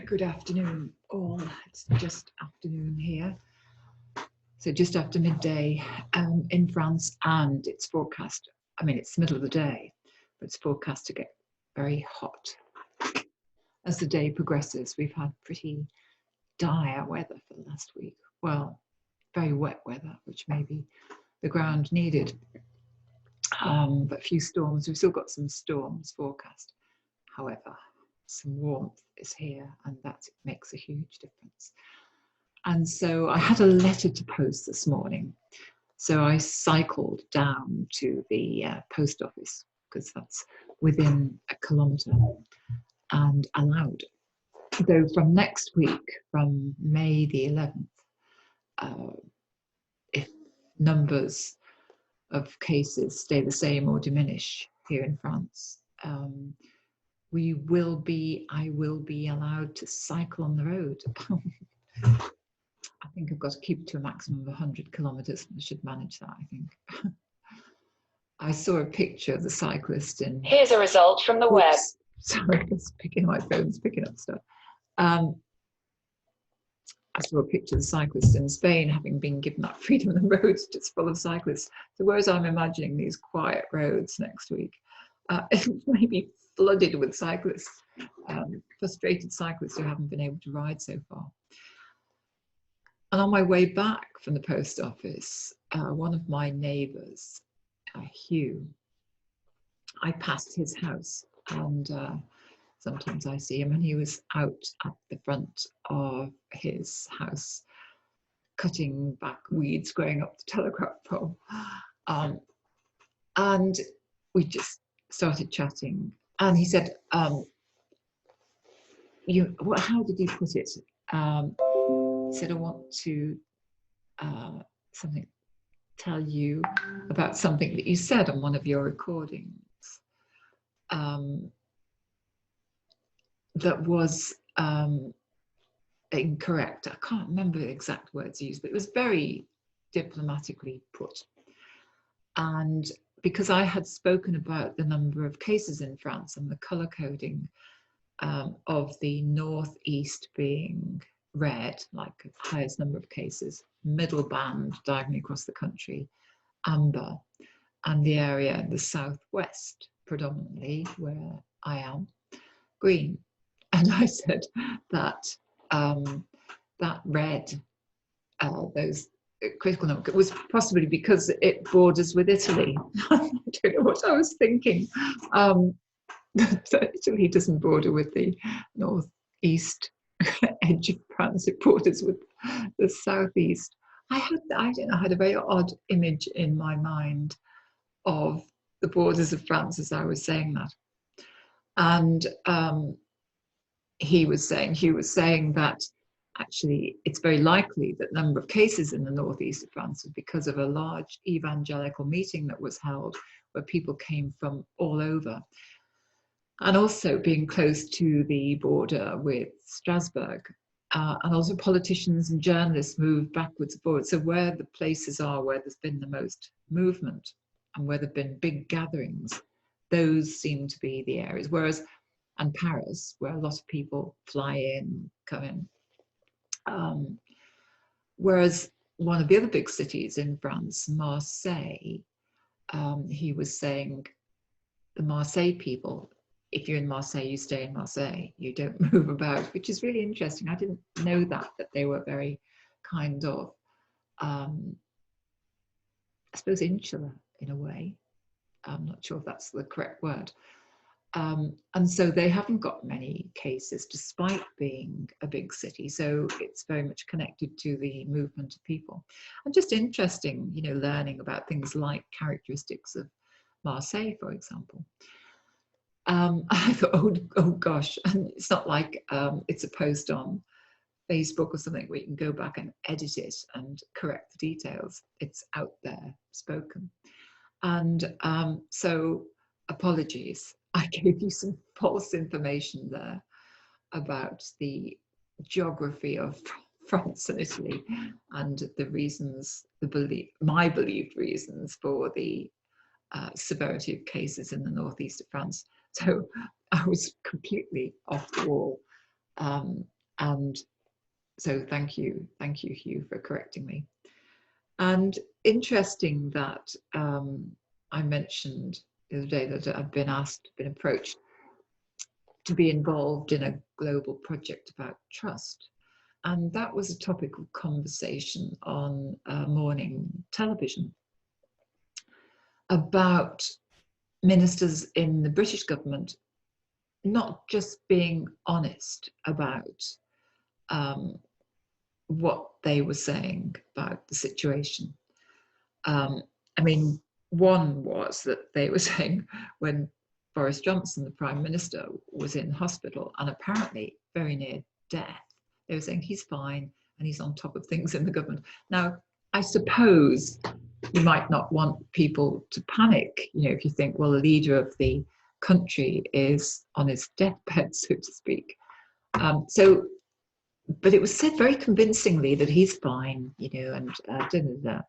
Good afternoon, all. It's just afternoon here. So just after midday in France, and it's forecast, I mean, it's the middle of the day, but it's forecast to get very hot. As the day progresses, we've had pretty dire weather for the last week. Well, very wet weather, which maybe the ground needed. But few storms. We've still got some storms forecast. However, some warmth is here, and that makes a huge difference. And so I had a letter to post this morning. So I cycled down to the post office, because that's within a kilometre and allowed. Though from next week, from May the 11th, if numbers of cases stay the same or diminish here in France, I will be allowed to cycle on the road. I think I've got to keep it to a maximum of 100 kilometres. I should manage that, I think. I saw a picture of the cyclist in... Here's a result from the web. Sorry, it's picking my phone's picking up stuff. I saw a picture of the cyclist in Spain having been given that freedom, and the roads just full of cyclists. So whereas I'm imagining these quiet roads next week, it may be flooded with cyclists, frustrated cyclists who haven't been able to ride so far. And on my way back from the post office, one of my neighbours, Hugh, I passed his house, and sometimes I see him, and he was out at the front of his house cutting back weeds growing up the telegraph pole. And we just started chatting, and he said, how did he put it? He said, I want to tell you about something that you said on one of your recordings that was incorrect. I can't remember the exact words used, but it was very diplomatically put. And because I had spoken about the number of cases in France and the colour coding of the northeast being red, like the highest number of cases, middle band diagonally across the country, amber, and the area in the southwest, predominantly where I am, green. And I said that that red, those critical number, was possibly because it borders with Italy. I don't know what I was thinking. So Italy doesn't border with the northeast edge of France, it borders with the southeast. I don't know, I had a very odd image in my mind of the borders of France as I was saying that. And Hugh was saying that actually it's very likely that the number of cases in the northeast of France was because of a large evangelical meeting that was held where people came from all over. And also being close to the border with Strasbourg. And also politicians and journalists move backwards and forwards. So where the places are where there's been the most movement and where there have been big gatherings, those seem to be the areas. Whereas, and Paris, where a lot of people fly in, come in. Whereas one of the other big cities in France, Marseille, he was saying the Marseille people, if you're in Marseille, you stay in Marseille, you don't move about, which is really interesting. I didn't know that they were very kind of, I suppose, insular in a way. I'm not sure if that's the correct word. And so they haven't got many cases despite being a big city. So it's very much connected to the movement of people. And just interesting, you know, learning about things like characteristics of Marseille, for example. I thought, oh gosh, and it's not like it's a post on Facebook or something where you can go back and edit it and correct the details. It's out there, spoken. And so apologies, I gave you some false information there about the geography of France and Italy and the reasons, my believed reasons for the severity of cases in the northeast of France. So I was completely off the wall And so thank you, Hugh, for correcting me. And interesting that I mentioned the other day that I've been approached to be involved in a global project about trust. And that was a topic of conversation on morning television about ministers in the British government not just being honest about what they were saying about the situation. I mean, one was that they were saying when Boris Johnson, the Prime Minister, was in hospital and apparently very near death, they were saying he's fine and he's on top of things in the government. Now, I suppose you might not want people to panic, you know, if you think, well, the leader of the country is on his deathbed, so to speak. But it was said very convincingly that he's fine, you know, and da, da, da.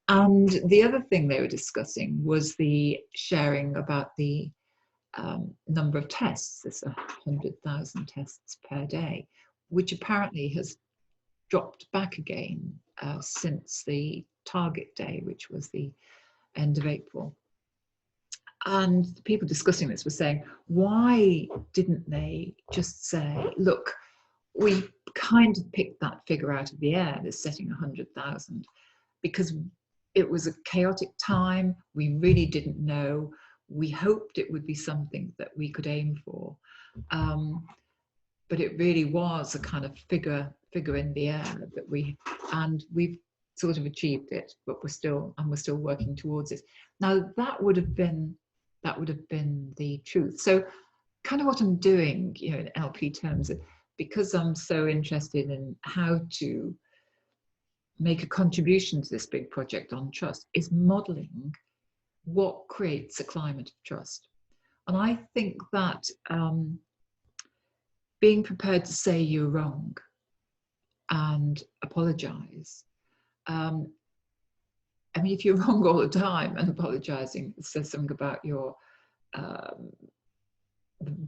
And the other thing they were discussing was the sharing about the number of tests. There's 100,000 tests per day, which apparently has dropped back again since the target day, which was the end of April. And the people discussing this were saying, why didn't they just say, look, we kind of picked that figure out of the air, this setting 100,000, because it was a chaotic time. We really didn't know. We hoped it would be something that we could aim for. But it really was a kind of figure in the air that we've sort of achieved it, but we're still working towards it. Now that would have been the truth. So kind of what I'm doing, you know, in NLP terms, because I'm so interested in how to make a contribution to this big project on trust, is modeling what creates a climate of trust. And I think that being prepared to say you're wrong and apologize. I mean, if you're wrong all the time and apologizing, it says something about your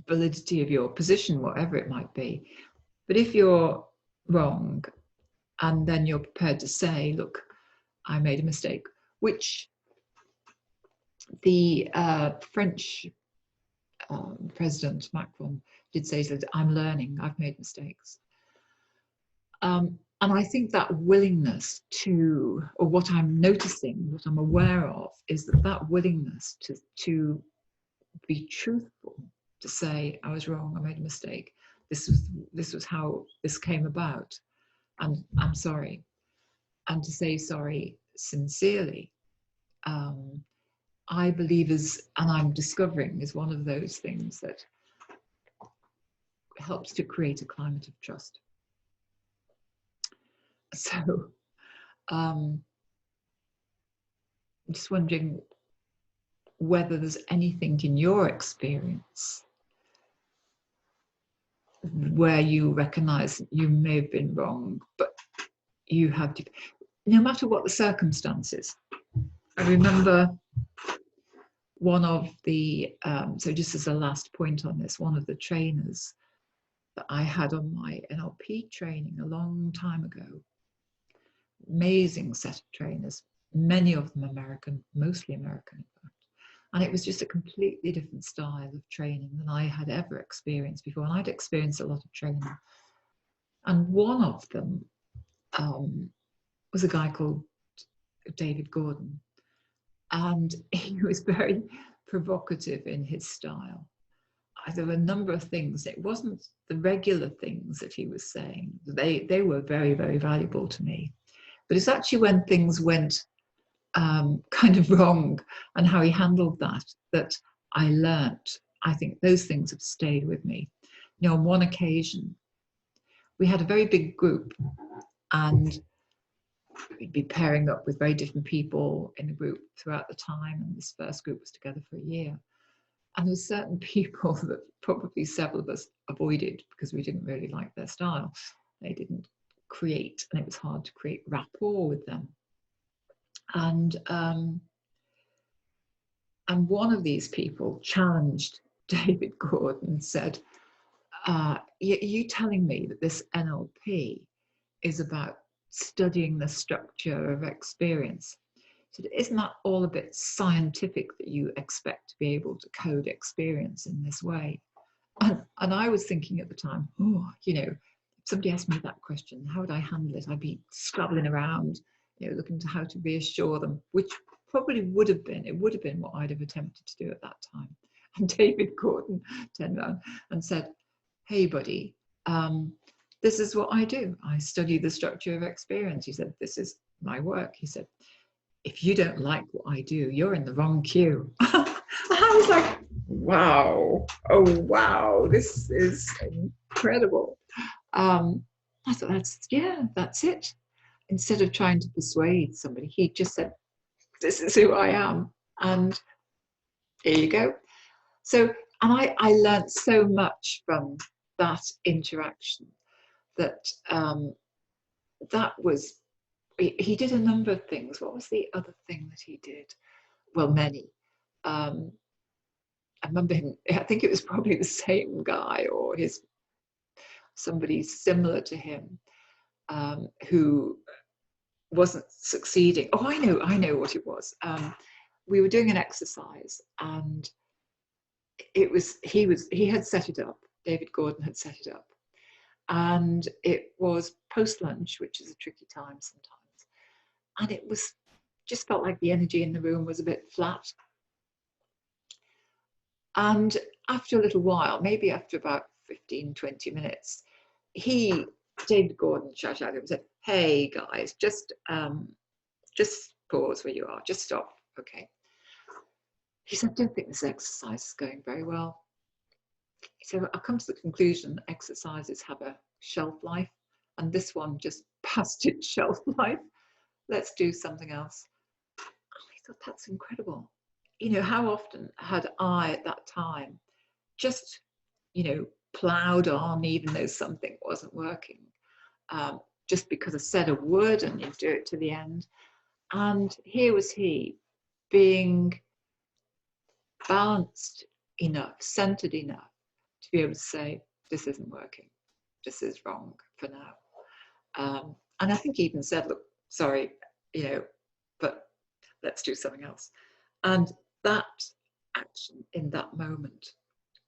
validity of your position, whatever it might be. But if you're wrong and then you're prepared to say, look, I made a mistake, which the French President Macron did say, that I'm learning, I've made mistakes. And I think that willingness to, or what I'm noticing, what I'm aware of, is that willingness to be truthful, to say, I was wrong, I made a mistake. This was how this came about, and I'm sorry. And to say sorry sincerely, I believe and I'm discovering, is one of those things that helps to create a climate of trust. So I'm just wondering whether there's anything in your experience where you recognize you may have been wrong, but you have to, no matter what the circumstances. I remember one of the, so just as a last point on this, one of the trainers that I had on my NLP training a long time ago, amazing set of trainers, many of them American, mostly American in fact. And it was just a completely different style of training than I had ever experienced before. And I'd experienced a lot of training. And one of them was a guy called David Gordon. And he was very provocative in his style. There were a number of things. It wasn't the regular things that he was saying. They were very, very valuable to me. But it's actually when things went kind of wrong and how he handled that I learnt. I think those things have stayed with me. You know, on one occasion, we had a very big group and we'd be pairing up with very different people in the group throughout the time. And this first group was together for a year. And there were certain people that probably several of us avoided because we didn't really like their style. They didn't create, and it was hard to create rapport with them. And one of these people challenged David Gordon and said, you telling me that this NLP is about studying the structure of experience. So isn't that all a bit scientific that you expect to be able to code experience in this way? And I was thinking at the time, oh, you know, if somebody asked me that question, how would I handle it? I'd be scrabbling around, you know, looking to how to reassure them, which probably would have been what I'd have attempted to do at that time. And David Gordon turned around and said, hey, buddy, this is what I do. I study the structure of experience. He said, this is my work. He said, if you don't like what I do, you're in the wrong queue. I was like, wow, oh, wow, this is incredible. I thought, that's it. Instead of trying to persuade somebody, he just said, this is who I am. And here you go. So, and I learned so much from that interaction that that was, he did a number of things. What was the other thing that he did? Well, many. I remember him, I think it was probably the same guy or somebody similar to him who wasn't succeeding. Oh, I know what it was. We were doing an exercise and he had set it up. David Gordon had set it up. And it was post-lunch, which is a tricky time sometimes. And it was just felt like the energy in the room was a bit flat. And after a little while, maybe after about 15, 20 minutes, David Gordon shouted out and said, hey guys, just pause where you are, just stop, okay. He said, I don't think this exercise is going very well. He said, I've come to the conclusion that exercises have a shelf life, and this one just passed its shelf life. Let's do something else. I thought, that's incredible. You know, how often had I at that time just, you know, plowed on even though something wasn't working, just because I said a word and you do it to the end. And here was he being balanced enough, centered enough to be able to say, this isn't working, this is wrong for now. And I think he even said, look, sorry, you know, but let's do something else. And that action in that moment,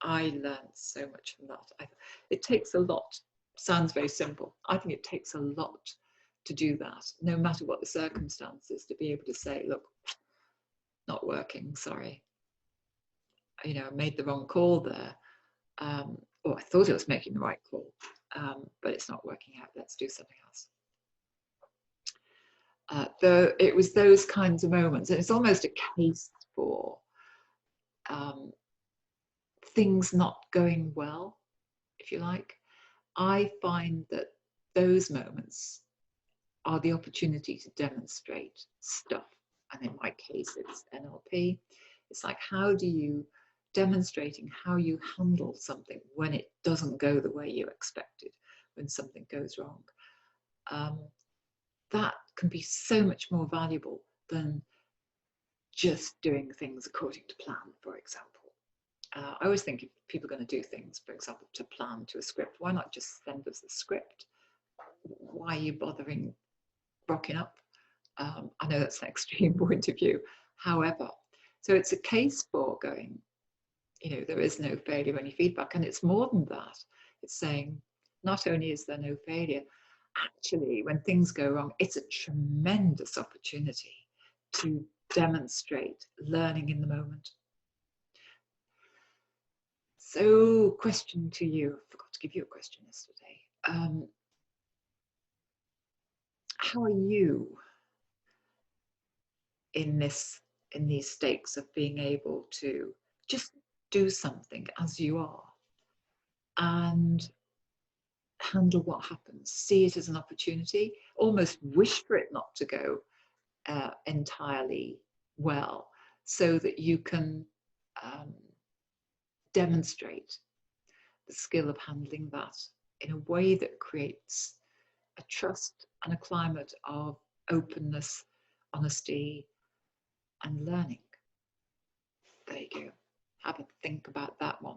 I learned so much from that. It takes a lot, sounds very simple. I think it takes a lot to do that, no matter what the circumstances, to be able to say, look, not working, sorry. You know, I made the wrong call there. Or I thought I was making the right call, but it's not working out. Let's do something else. Though it was those kinds of moments, and it's almost a case for things not going well, if you like. I find that those moments are the opportunity to demonstrate stuff. And in my case, it's NLP. It's like, how do you demonstrating how you handle something when it doesn't go the way you expected, when something goes wrong. That can be so much more valuable than just doing things according to plan, for example. I always think if people are going to do things, for example, to plan to a script, why not just send us the script? Why are you bothering rocking up? I know that's an extreme point of view. However, so it's a case for going, you know, there is no failure, only feedback. And it's more than that. It's saying, not only is there no failure, actually, when things go wrong, it's a tremendous opportunity to demonstrate learning in the moment. So, question to you, I forgot to give you a question yesterday. How are you in these stakes of being able to just do something as you are and handle what happens, see it as an opportunity, almost wish for it not to go entirely well, so that you can demonstrate the skill of handling that in a way that creates a trust and a climate of openness, honesty, and learning. There you go. Have a think about that one.